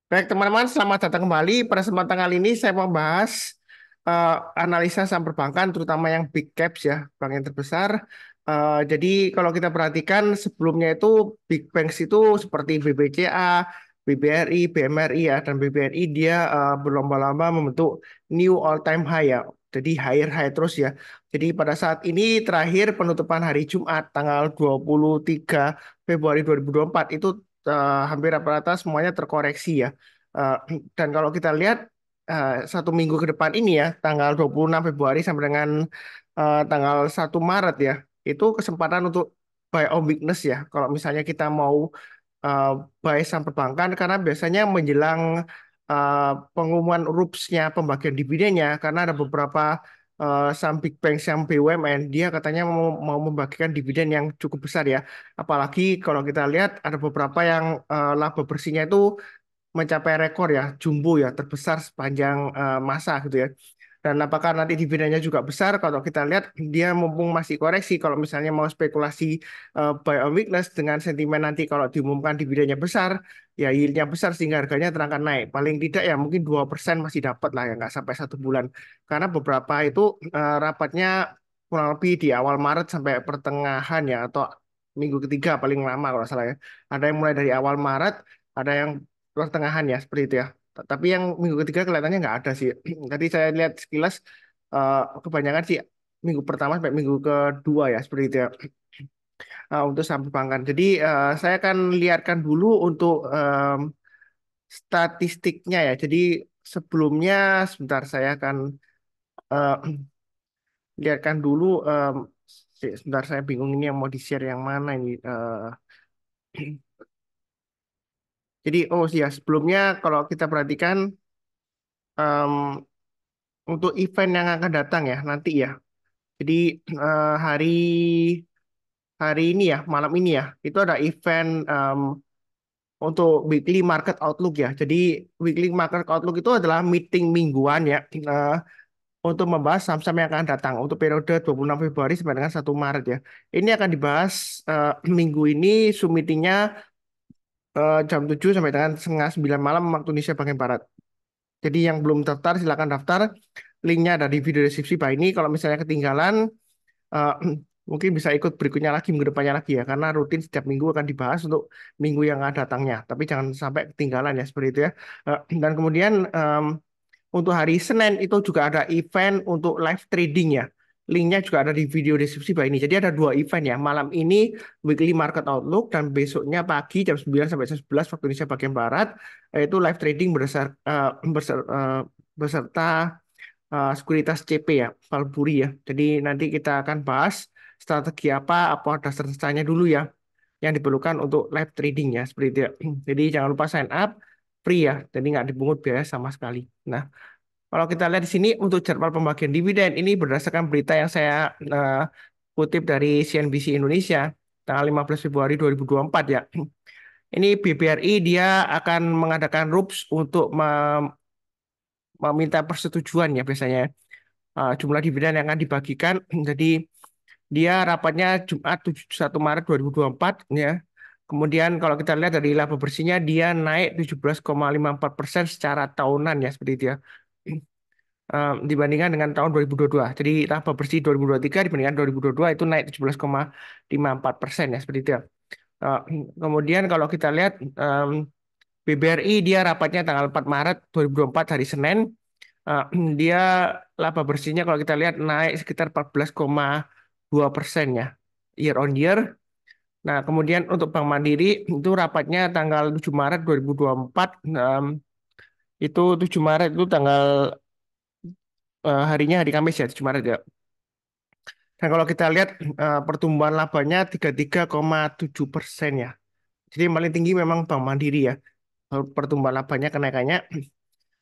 Baik teman-teman, selamat datang kembali. Pada kesempatan kali ini saya mau bahas eh, analisa saham perbankan, terutama yang big caps ya, bank yang terbesar. Jadi kalau kita perhatikan sebelumnya itu big banks itu seperti BBCA, BBRI, BMRI ya, dan BBRI dia berlomba-lomba membentuk new all time high ya. Jadi higher high terus ya. Jadi pada saat ini terakhir penutupan hari Jumat tanggal 23 Februari 2024 itu hampir rata-rata semuanya terkoreksi ya. Eh, dan kalau kita lihat satu minggu ke depan ini ya, tanggal 26 Februari sampai dengan tanggal 1 Maret ya, itu kesempatan untuk buy on weakness ya. Kalau misalnya kita mau uh, buy saham perbankan karena biasanya menjelang pengumuman RUPS-nya, pembagian dividennya, karena ada beberapa saham big banks yang BUMN, dia katanya mau membagikan dividen yang cukup besar ya. Apalagi kalau kita lihat ada beberapa yang laba bersihnya itu mencapai rekor ya, jumbo ya, terbesar sepanjang masa gitu ya. Dan apakah nanti dividennya juga besar? Kalau kita lihat dia mumpung masih koreksi, kalau misalnya mau spekulasi buy on weakness dengan sentimen nanti kalau diumumkan dividennya besar, ya yieldnya besar sehingga harganya terangkan naik. Paling tidak ya mungkin 2% masih dapat lah ya, nggak sampai 1 bulan. Karena beberapa itu rapatnya kurang lebih di awal Maret sampai pertengahan ya, atau minggu ketiga paling lama kalau nggak salah ya. Ada yang mulai dari awal Maret, ada yang pertengahan ya seperti itu ya. Tapi yang minggu ketiga kelihatannya nggak ada sih. Tadi saya lihat sekilas kebanyakan sih minggu pertama sampai minggu kedua ya seperti itu ya untuk saham perbankan. Jadi saya akan lihatkan dulu untuk statistiknya ya. Jadi sebelumnya sebentar saya akan eh, lihatkan dulu. Sebentar saya bingung ini yang mau di-share yang mana ini. Jadi oh iya sebelumnya kalau kita perhatikan untuk event yang akan datang ya nanti ya. Jadi hari hari ini ya, malam ini ya, itu ada event untuk weekly market outlook ya. Jadi weekly market outlook itu adalah meeting mingguan ya untuk membahas saham-saham yang akan datang untuk periode 26 Februari sampai dengan 1 Maret ya. Ini akan dibahas minggu ini Zoom meetingnya jam 7 sampai dengan setengah 9 malam waktu Indonesia bagian Barat. Jadi yang belum daftar silakan daftar. Linknya ada di video deskripsi bawah ini. Kalau misalnya ketinggalan eh, mungkin bisa ikut berikutnya lagi minggu depannya lagi ya karena rutin setiap minggu akan dibahas untuk minggu yang akan datangnya tapi jangan sampai ketinggalan ya seperti itu ya. Dan kemudian untuk hari Senin itu juga ada event untuk live trading ya, linknya juga ada di video deskripsi bawah ini. Jadi ada dua event ya, malam ini weekly market outlook dan besoknya pagi jam 9 sampai jam 11 waktu Indonesia bagian Barat yaitu live trading beserta sekuritas CP ya, Valburi ya. Jadi nanti kita akan bahas strategi apa dasar-dasarnya dulu ya yang diperlukan untuk live trading ya seperti itu ya. Jadi jangan lupa sign up free ya, jadi nggak dipungut biaya sama sekali. Nah, kalau kita lihat di sini untuk jadwal pembagian dividen ini berdasarkan berita yang saya kutip dari CNBC Indonesia tanggal 15 Februari 2024 ya. Ini BBRI dia akan mengadakan RUPS untuk meminta persetujuan ya biasanya jumlah dividen yang akan dibagikan. Jadi dia rapatnya Jumat 1 Maret 2024 ya. Kemudian kalau kita lihat dari laba bersihnya dia naik 17,54% secara tahunan ya seperti itu ya. Dibandingkan dengan tahun 2022. Jadi laba bersih 2023 dibandingkan 2022 itu naik 17,54% ya seperti itu ya. Eh, Kemudian kalau kita lihat BBRI dia rapatnya tanggal 4 Maret 2024 hari Senin. Eh, Dia laba bersihnya kalau kita lihat naik sekitar 14,2% ya year on year. Nah, kemudian untuk Bank Mandiri itu rapatnya tanggal 7 Maret 2024 itu 7 Maret itu tanggal harinya hari Kamis ya 7 Maret ya. Dan kalau kita lihat pertumbuhan labanya 33,7% ya. Jadi yang paling tinggi memang Bank Mandiri ya. Pertumbuhan labanya kenaikannya.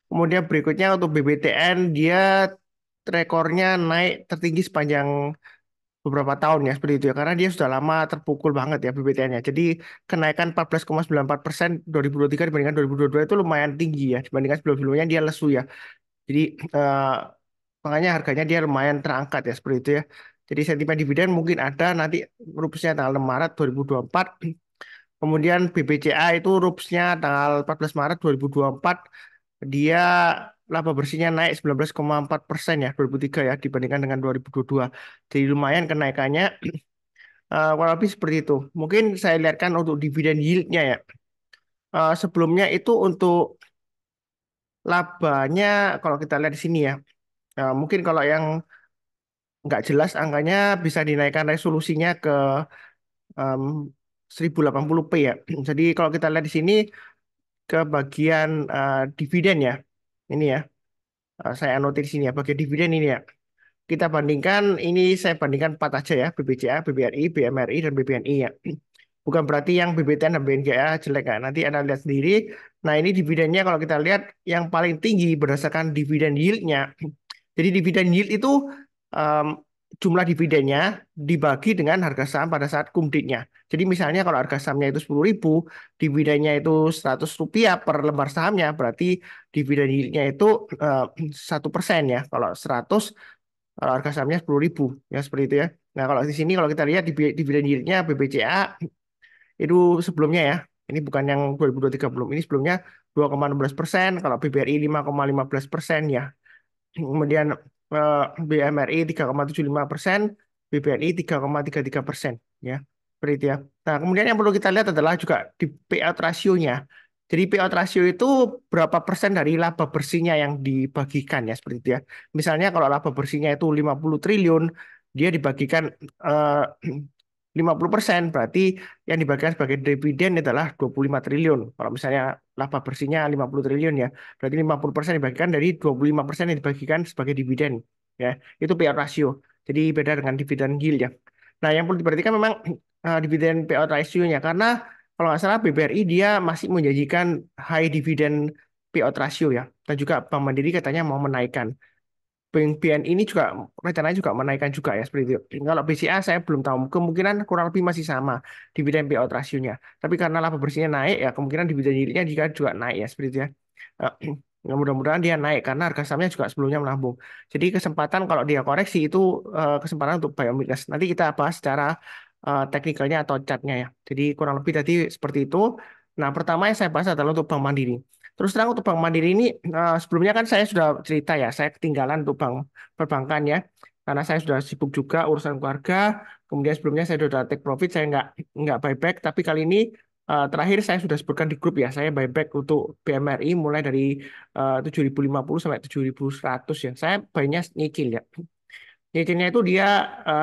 Kemudian berikutnya untuk BBTN dia rekornya naik tertinggi sepanjang beberapa tahun ya seperti itu ya karena dia sudah lama terpukul banget ya BBTN-nya. Jadi kenaikan 14,94% 2023 dibandingkan 2022 itu lumayan tinggi ya dibandingkan sebelum-sebelumnya dia lesu ya. Jadi eh, makanya harganya dia lumayan terangkat ya seperti itu ya. Jadi sentimen dividen mungkin ada nanti rupesnya tanggal 6 Maret 2024 Kemudian BBCA itu RUPS-nya tanggal 14 Maret 2024, dia laba bersihnya naik 19,4% ya 2003 ya dibandingkan dengan 2022. Jadi lumayan kenaikannya. Kurang lebih seperti itu. Mungkin saya lihatkan untuk dividen yield-nya ya. Sebelumnya itu untuk labanya kalau kita lihat di sini ya. Mungkin kalau yang nggak jelas angkanya bisa dinaikkan resolusinya ke em, 1080p ya. Jadi kalau kita lihat di sini ke bagian dividen ya. Ini ya. Saya anotir di sini ya bagian dividen ini ya. Kita bandingkan, ini saya bandingkan 4 aja ya, BBCA, BBRI, BMRI, dan BBNI ya. Bukan berarti yang BBTN dan BNGA jelek kan. Nanti Anda lihat sendiri. Nah ini dividennya kalau kita lihat yang paling tinggi berdasarkan dividen yield-nya. Jadi dividen yield itu em, jumlah dividennya dibagi dengan harga saham pada saat kumditnya. Jadi misalnya kalau harga sahamnya itu 10.000, dividennya itu Rp100 per lembar sahamnya, berarti dividen yield-nya itu 1% ya. Kalau 100, kalau harga sahamnya 10.000 ya seperti itu ya. Nah kalau di sini kalau kita lihat dividen yield-nya BBCA itu sebelumnya ya. Ini bukan yang 2023 belum. Ini sebelumnya 2,16%. Kalau BBRI 5,15% ya. Kemudian BMRI 3,75%, BBNI 3,33% ya. Seperti itu ya. Nah, kemudian yang perlu kita lihat adalah juga di payout rasionya. Jadi payout rasio itu berapa persen dari laba bersihnya yang dibagikan ya seperti itu ya. Misalnya kalau laba bersihnya itu 50 triliun, dia dibagikan eh, 50%, berarti yang dibagikan sebagai dividen adalah 25 triliun. Kalau misalnya laba bersihnya 50 triliun ya, berarti 50% dibagikan dari 25% yang dibagikan sebagai dividen. Ya, itu payout ratio. Jadi beda dengan dividen yield ya. Nah, yang perlu diperhatikan memang dividen payout ratio-nya, karena kalau nggak salah BBRI dia masih menjanjikan high dividend payout ratio ya. Dan juga Bank Mandiri katanya mau menaikkan. BNI ini juga rencananya juga menaikkan juga ya seperti itu. Kalau BCA saya belum tahu, kemungkinan kurang lebih masih sama dividen payout rasionya. Tapi karena laba bersihnya naik ya kemungkinan dividen yieldnya juga naik ya seperti itu ya. Eh, mudah-mudahan dia naik karena harga sahamnya juga sebelumnya melambung. Jadi kesempatan kalau dia koreksi itu kesempatan untuk buy on weakness. Nanti kita bahas secara teknikalnya atau chartnya ya. Jadi kurang lebih tadi seperti itu. Nah pertama yang saya bahas adalah untuk Bank Mandiri. Terus terang untuk Bank Mandiri ini sebelumnya kan saya sudah cerita ya, saya ketinggalan untuk bank perbankan ya, karena saya sudah sibuk juga urusan keluarga. Kemudian sebelumnya saya sudah take profit, saya nggak buyback, tapi kali ini terakhir saya sudah sebutkan di grup ya, saya buyback untuk BMRI mulai dari 7.050 sampai 7.100 ya. Saya buynya nyicil ya. Nyicilnya itu dia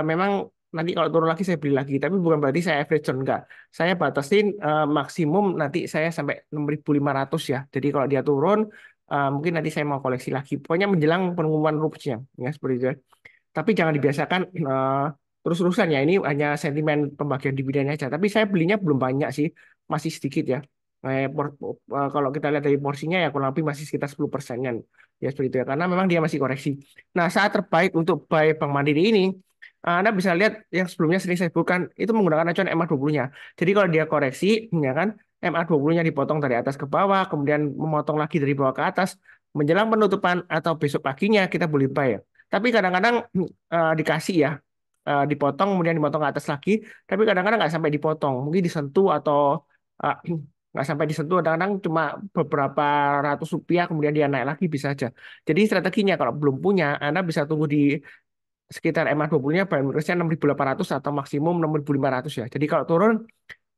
memang nanti kalau turun lagi saya beli lagi, tapi bukan berarti saya average on, enggak. Saya batasin maksimum nanti saya sampai 6.500 ya. Jadi kalau dia turun mungkin nanti saya mau koleksi lagi. Pokoknya menjelang pengumuman RUPS-nya ya seperti itu ya. Tapi jangan dibiasakan terus-terusan ya. Ini hanya sentimen pembagian dividen aja. Tapi saya belinya belum banyak sih, masih sedikit ya. Kalau kita lihat dari porsinya ya kurang lebih masih sekitar 10%-an. Ya seperti itu ya. Karena memang dia masih koreksi. Nah, saat terbaik untuk buy Bank Mandiri ini, Anda bisa lihat yang sebelumnya sering saya sebutkan, itu menggunakan acuan MA20-nya. Jadi kalau dia koreksi, ya kan, MA20-nya dipotong dari atas ke bawah, kemudian memotong lagi dari bawah ke atas, menjelang penutupan atau besok paginya kita boleh buy ya. Tapi kadang-kadang dikasih ya, dipotong kemudian dipotong ke atas lagi, tapi kadang-kadang nggak sampai dipotong, mungkin disentuh atau eh, nggak sampai disentuh, kadang-kadang cuma beberapa ratus rupiah kemudian dia naik lagi bisa aja. Jadi strateginya kalau belum punya, Anda bisa tunggu di sekitar MA20-nya buy and 6.800 atau maksimum 6.500 ya. Jadi kalau turun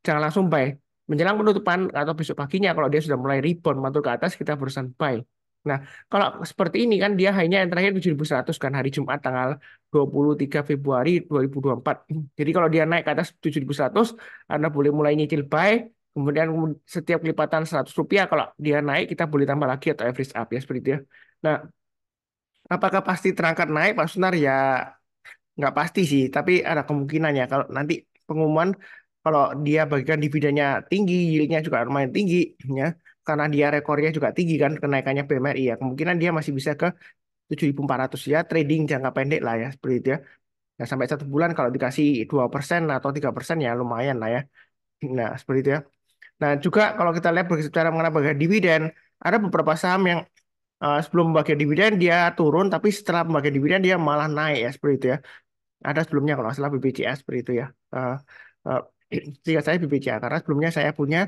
jangan langsung buy. Menjelang penutupan atau besok paginya kalau dia sudah mulai rebound mantul ke atas kita berusaha buy. Nah, kalau seperti ini kan dia hanya yang terakhir 7.100 kan hari Jumat tanggal 23 Februari 2024. Jadi kalau dia naik ke atas 7.100, Anda boleh mulai nyicil buy. Kemudian setiap kelipatan 100 rupiah kalau dia naik kita boleh tambah lagi atau average up ya seperti itu ya. Nah, apakah pasti terangkat naik Pak Sunar? Ya nggak pasti sih, tapi ada kemungkinannya kalau nanti pengumuman kalau dia bagikan dividennya tinggi, yieldnya juga lumayan tinggi, ya, karena dia rekornya juga tinggi kan kenaikannya BMRI ya, kemungkinan dia masih bisa ke 7.400 ya, trading jangka pendek lah ya, seperti itu ya. Nah, sampai 1 bulan kalau dikasih 2% atau 3% ya lumayan lah ya. Nah, seperti itu ya. Nah, juga kalau kita lihat secara mengenai bagian dividen, ada beberapa saham yang sebelum membagikan dividen dia turun, tapi setelah membagikan dividen dia malah naik ya, seperti itu ya. Ada sebelumnya kalau nggak salah BBCS seperti itu ya. Eh, eh, jika saya BBCA karena sebelumnya saya punya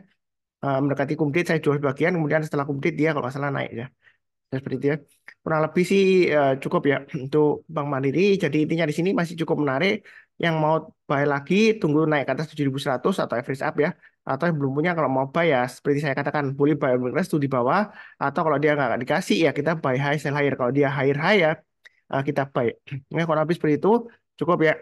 mendekati kumdit saya jual sebagian kemudian setelah kumdit dia kalau nggak salah naik ya. Ya, seperti itu ya. Kurang lebih sih cukup ya untuk Bank Mandiri. Jadi intinya di sini masih cukup menarik. Yang mau buy lagi tunggu naik ke atas 7.100 atau average up ya. Atau yang belum punya kalau mau buy ya seperti saya katakan boleh buy on weakness tuh di bawah. Atau kalau dia nggak dikasih ya kita buy high sell higher. Kalau dia higher high ya kita buy. Nah, kurang lebih seperti itu cukup ya.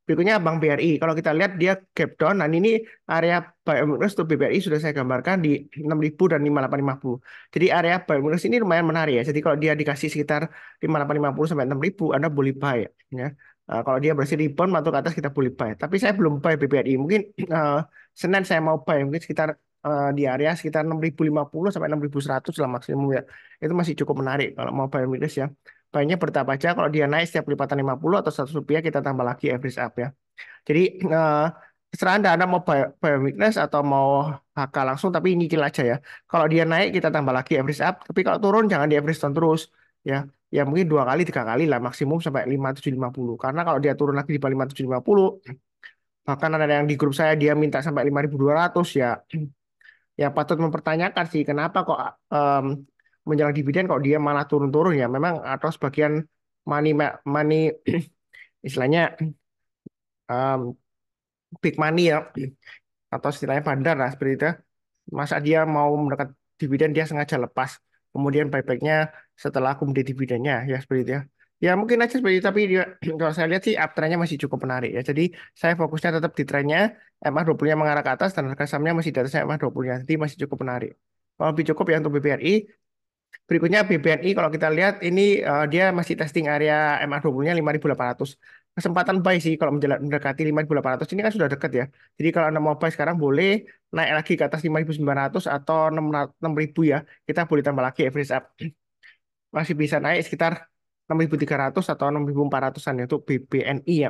Berikutnya Bank BRI. Kalau kita lihat dia gap down. Dan ini area buy on weakness untuk BRI sudah saya gambarkan di 6.000 dan 5.850. Jadi area buy minus ini lumayan menarik ya. Jadi kalau dia dikasih sekitar 5.850 sampai 6.000, Anda boleh buy ya. Kalau dia berhasil rebound masuk ke atas kita boleh buy. Tapi saya belum buy BBRI. Mungkin Senin saya mau buy mungkin sekitar di area sekitar 6.050 sampai 6.100 lah maksimum ya. Itu masih cukup menarik kalau mau buy minus ya. Buynya bertahap aja kalau dia naik setiap lipatan 50 atau 100 rupiah kita tambah lagi average up ya. Jadi terserah Anda mau buy weakness atau mau HK langsung tapi nyicil aja ya. Kalau dia naik kita tambah lagi average up, tapi kalau turun jangan di average down terus ya. Ya mungkin 2 kali 3 kali lah maksimum sampai 5.750. Karena kalau dia turun lagi di bawah 5.750, bahkan ada yang di grup saya dia minta sampai 5.200 ya. Ya patut mempertanyakan sih kenapa kok menjelang dividen kok dia malah turun-turun ya. Memang atau sebagian money money istilahnya em, big money ya atau istilahnya bandar lah seperti itu. Masa dia mau mendekat dividen dia sengaja lepas. Kemudian buybacknya setelah kemudian dividennya ya seperti itu ya. Ya mungkin aja seperti itu, tapi dia, kalau saya lihat sih uptrendnya masih cukup menarik ya. Jadi saya fokusnya tetap di trennya MA20-nya mengarah ke atas dan harga sahamnya masih di atas MA20-nya. Jadi masih cukup menarik. Kalau lebih cukup ya untuk BBRI. Berikutnya BBNI kalau kita lihat ini dia masih testing area MA20-nya 5.800. Kesempatan buy sih kalau mendekati 5.800 ini kan sudah dekat ya. Jadi kalau Anda mau buy sekarang boleh naik lagi ke atas 5.900 atau 6.000 ya. Kita boleh tambah lagi average up. Masih bisa naik sekitar 6.300 atau 6.400-an ya untuk BBNI ya.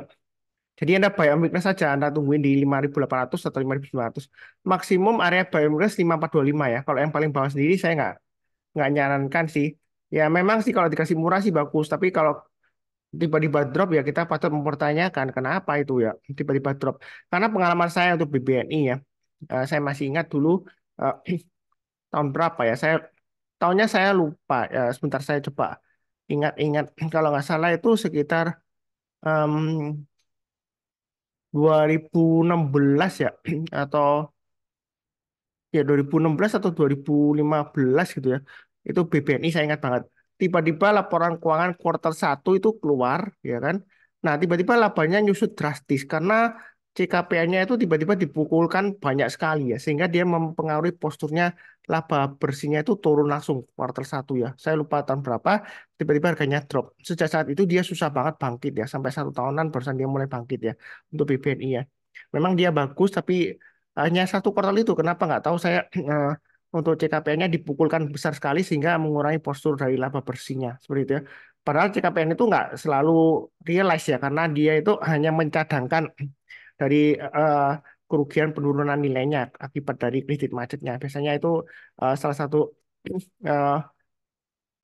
Jadi Anda buy on weakness saja, Anda tungguin di 5.800 atau 5.900. Maksimum area buy on weakness 5.425 ya. Kalau yang paling bawah sendiri saya nggak nyarankan sih. Ya memang sih kalau dikasih murah sih bagus, tapi kalau tiba-tiba drop ya kita patut mempertanyakan kenapa itu ya tiba-tiba drop. Karena pengalaman saya untuk BBNI ya, saya masih ingat dulu eh, tahun berapa ya? Tahunnya saya lupa. Ya, sebentar saya coba ingat-ingat. Kalau nggak salah itu sekitar em, 2016 ya, atau ya 2016 atau 2015 gitu ya. Itu BBNI saya ingat banget. Tiba-tiba laporan keuangan kuartal 1 itu keluar, ya kan? Nah, tiba-tiba labanya nyusut drastis karena CKPN-nya itu tiba-tiba dipukulkan banyak sekali ya, sehingga dia mempengaruhi posturnya laba bersihnya itu turun langsung kuartal 1 ya. Saya lupa tahun berapa, tiba-tiba harganya drop. Sejak saat itu dia susah banget bangkit ya, sampai 1 tahunan barusan dia mulai bangkit ya untuk BBNI ya. Memang dia bagus, tapi hanya 1 kuartal itu. Kenapa nggak tahu saya untuk CKPN-nya dipukulkan besar sekali sehingga mengurangi postur dari laba bersihnya seperti itu ya. Padahal CKPN itu nggak selalu realize ya karena dia itu hanya mencadangkan dari kerugian penurunan nilainya akibat dari kredit macetnya. Biasanya itu salah satu eh,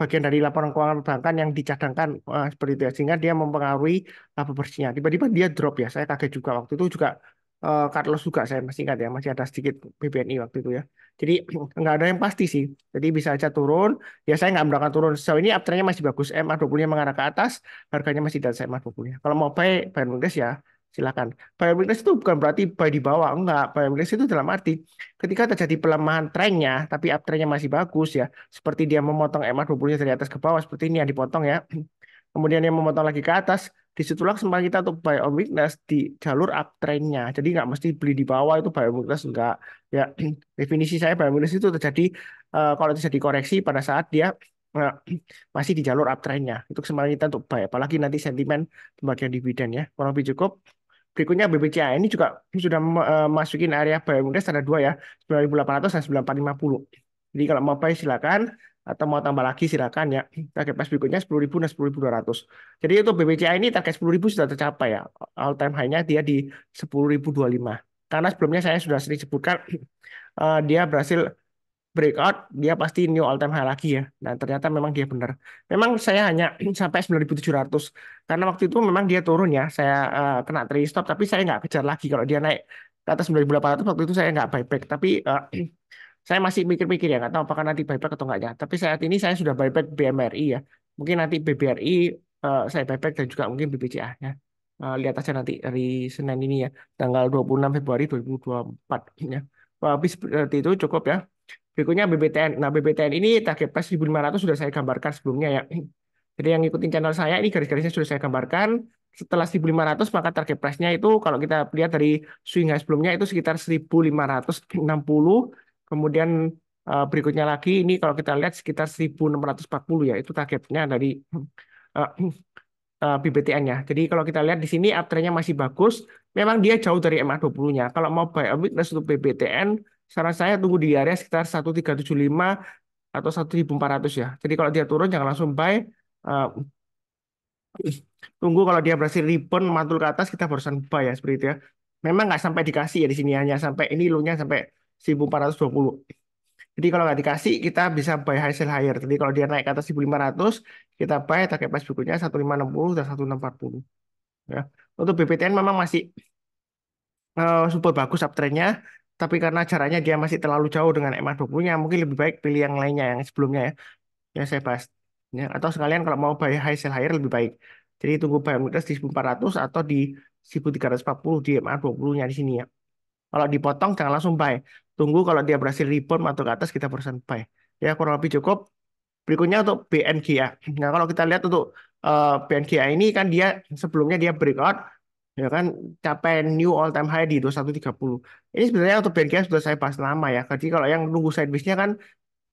bagian dari laporan keuangan perbankan yang dicadangkan seperti itu ya. Sehingga dia mempengaruhi laba bersihnya. Tiba-tiba dia drop ya. Saya kaget juga waktu itu juga cut loss juga saya masih ingat ya. Masih ada sedikit BBNI waktu itu ya. Jadi nggak ada yang pasti sih. Jadi bisa aja turun. Ya saya nggak berangkat turun. Sejauh ini uptrendnya masih bagus. MA20-nya mengarah ke atas. Harganya masih di atas MA20-nya. Kalau mau buy weakness ya silakan. Buy weakness itu bukan berarti buy di bawah. Enggak. Buy weakness itu dalam arti ketika terjadi pelemahan trennya tapi uptrendnya masih bagus ya seperti dia memotong MA20-nya dari atas ke bawah seperti ini yang dipotong ya. Kemudian dia memotong lagi ke atas, disitulah kesempatan kita untuk buy on weakness di jalur uptrendnya. Jadi nggak mesti beli di bawah itu buy on weakness enggak. Ya definisi saya buy on weakness itu terjadi kalau terjadi koreksi pada saat dia eh, masih di jalur uptrendnya. Itu kesempatan kita untuk buy. Apalagi nanti sentimen pembagian dividen ya. Kurang lebih cukup. Berikutnya BBCA ini juga sudah masukin area buy on weakness ada dua ya, 9.800 dan 9.450. Jadi kalau mau buy silakan atau mau tambah lagi silakan ya. Target price berikutnya 10.000 dan 10.200. Jadi untuk BBCA ini target 10.000 sudah tercapai ya. All time high-nya dia di 10.025. Karena sebelumnya saya sudah sering sebutkan dia berhasil breakout, dia pasti new all time high lagi ya. Dan ternyata memang dia benar. Memang saya hanya sampai 9.700 karena waktu itu memang dia turun ya. Saya kena trailing stop tapi saya nggak kejar lagi kalau dia naik ke atas 9.800 waktu itu saya nggak buyback, tapi saya masih mikir-mikir ya, nggak tahu apakah nanti buyback atau enggaknya. Tapi saat ini saya sudah buyback BMRI ya. Mungkin nanti BBRI saya buyback dan juga mungkin BBCA ya. Lihat aja nanti hari Senin ini ya, tanggal 26 Februari 2024 ya. Habis seperti itu cukup ya. Berikutnya BBTN. Nah, BBTN ini target price 1.500 sudah saya gambarkan sebelumnya ya. Jadi yang ngikutin channel saya ini garis-garisnya sudah saya gambarkan. Setelah 1.500 maka target price-nya itu kalau kita lihat dari swing high sebelumnya itu sekitar 1.560. Kemudian berikutnya lagi ini kalau kita lihat sekitar 1.640 ya. Itu targetnya dari eh, BBTN-nya. Jadi kalau kita lihat di sini uptrend-nya masih bagus. Memang dia jauh dari MA20-nya. Kalau mau buy on weakness untuk BBTN, saran saya tunggu di area sekitar 1.375 atau 1.400 ya. Jadi kalau dia turun jangan langsung buy. Eh, Tunggu kalau dia berhasil rebound mantul ke atas kita barusan buy ya seperti itu ya. Memang nggak sampai dikasih ya di sini hanya sampai ini low-nya sampai 1.420. Jadi kalau nggak dikasih kita bisa buy high sell higher. Jadi kalau dia naik ke atas 1.500 kita buy target price berikutnya 1.560 dan 1.640 ya. Untuk BPTN memang masih super bagus uptrendnya, tapi karena jaraknya dia masih terlalu jauh dengan MA20-nya, mungkin lebih baik pilih yang lainnya yang sebelumnya ya, yang saya bahas. Ya, atau sekalian kalau mau buy high sell higher lebih baik. Jadi tunggu buy weakness di 1.400 atau di 1.340 di MA20-nya di sini ya. Kalau dipotong jangan langsung buy. Tunggu kalau dia berhasil rebound atau ke atas kita barusan buy. Ya kurang lebih cukup. Berikutnya untuk BNGA. Nah, kalau kita lihat untuk BNGA ini kan dia sebelumnya dia breakout ya kan capai new all time high di 2130. Ini sebenarnya untuk BNGA sudah saya bahas lama ya. Jadi kalau yang nunggu sideways-nya kan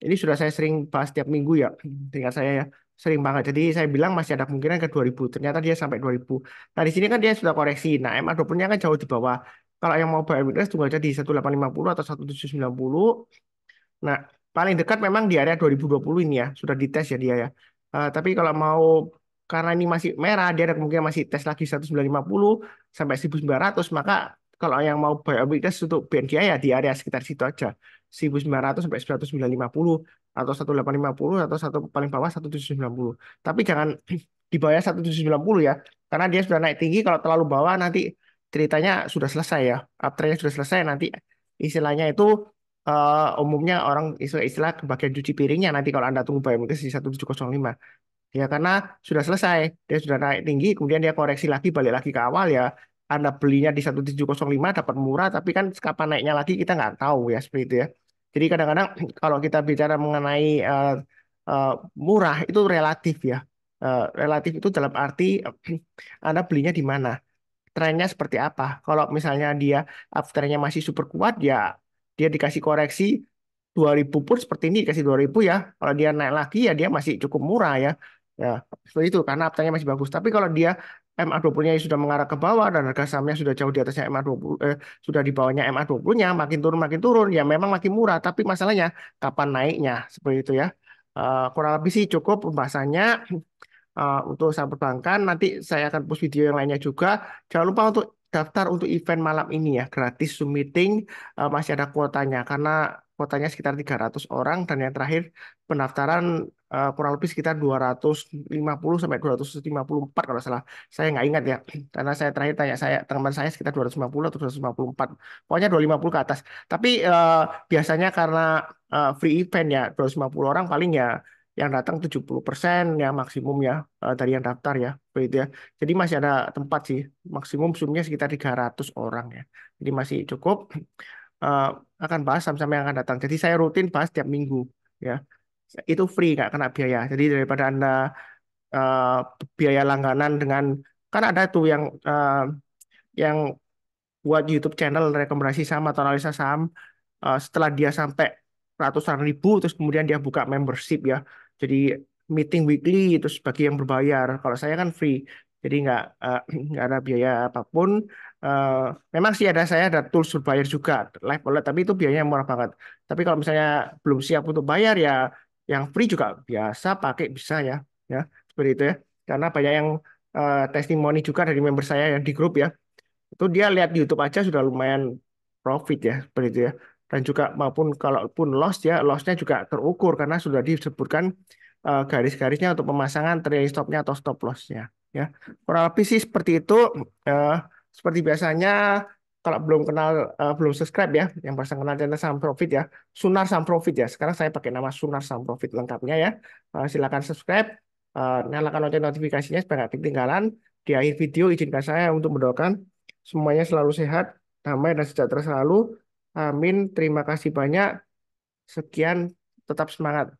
ini sudah saya sering bahas tiap minggu ya. Tinggal saya ya sering banget. Jadi saya bilang masih ada kemungkinan ke 2000. Ternyata dia sampai 2000. Nah, di sini kan dia sudah koreksi. Nah, MA20-nya kan jauh di bawah. Kalau yang mau buy weakness tunggu aja di 1850 atau 1790. Nah, paling dekat memang di area 2020 ini ya, sudah dites ya dia ya. Tapi kalau mau karena ini masih merah, dia ada kemungkinan masih tes lagi 1950 sampai 1900, maka kalau yang mau buy obligasi untuk BNKI ya di area sekitar situ aja. 1900 sampai 1950 atau 1850 atau satu paling bawah 1790. Tapi jangan di bawah 1790 ya, karena dia sudah naik tinggi kalau terlalu bawah nanti ceritanya sudah selesai ya. Uptrendnya sudah selesai nanti istilahnya itu umumnya orang istilah kebagian cuci piringnya nanti kalau Anda tunggu biometris di 1705. Ya karena sudah selesai, dia sudah naik tinggi, kemudian dia koreksi lagi, balik lagi ke awal ya. Anda belinya di 1705 dapat murah, tapi kan kapan naiknya lagi kita nggak tahu ya seperti itu ya. Jadi kadang-kadang kalau kita bicara mengenai eh, murah itu relatif ya. Relatif itu dalam arti Anda belinya di mana, trennya seperti apa. Kalau misalnya dia afternya masih super kuat ya dia dikasih koreksi 2000 pun seperti ini dikasih 2000 ya. Kalau dia naik lagi ya dia masih cukup murah ya. Ya, seperti itu karena afternya masih bagus. Tapi kalau dia MA20-nya sudah mengarah ke bawah dan harga sahamnya sudah jauh di atasnya MA20 sudah di bawahnya MA20-nya makin turun ya memang makin murah tapi masalahnya kapan naiknya seperti itu ya. Kurang lebih sih cukup pembahasannya untuk saham perbankan. Nanti saya akan post video yang lainnya juga. Jangan lupa untuk daftar untuk event malam ini ya, gratis Zoom meeting. Masih ada kuotanya karena kuotanya sekitar 300 orang dan yang terakhir pendaftaran kurang lebih sekitar 250 sampai 254 kalau salah. Saya nggak ingat ya. Karena saya terakhir tanya saya teman saya sekitar 250 atau 254. Pokoknya 250 ke atas. Tapi biasanya karena free event ya 250 orang paling ya yang datang 70% ya maksimum ya dari yang daftar ya begitu ya. Jadi masih ada tempat sih. Maksimum zoomnya sekitar 300 orang ya. Jadi masih cukup eh, akan bahas sama-sama yang akan datang. Jadi saya rutin bahas tiap minggu ya. Itu free nggak kena biaya. Jadi daripada Anda eh, biaya langganan dengan kan ada tuh yang buat YouTube channel rekomendasi saham atau analisa saham setelah dia sampai ratusan ribu terus kemudian dia buka membership ya jadi meeting weekly itu sebagai yang berbayar kalau saya kan free jadi nggak ada biaya apapun. Eh, Memang sih saya ada tools berbayar juga live wallet tapi itu biayanya murah banget tapi kalau misalnya belum siap untuk bayar ya yang free juga biasa pakai bisa ya ya seperti itu ya karena banyak yang testimoni juga dari member saya yang di grup ya itu dia lihat di YouTube aja sudah lumayan profit ya seperti itu ya dan juga maupun kalaupun loss ya lossnya juga terukur karena sudah disebutkan garis-garisnya untuk pemasangan trailing stopnya atau stop lossnya ya kurang lebih sih seperti itu. eh, Seperti biasanya kalau belum kenal, belum subscribe ya, yang pasang kenal channel Saham Profit ya, Sunar Saham Profit ya. Sekarang saya pakai nama Sunar Saham Profit lengkapnya ya. Silakan subscribe, nyalakan lonceng notifikasinya supaya nggak ketinggalan. Di akhir video izinkan saya untuk mendoakan semuanya selalu sehat, damai dan sejahtera selalu. Amin. Terima kasih banyak. Sekian, tetap semangat.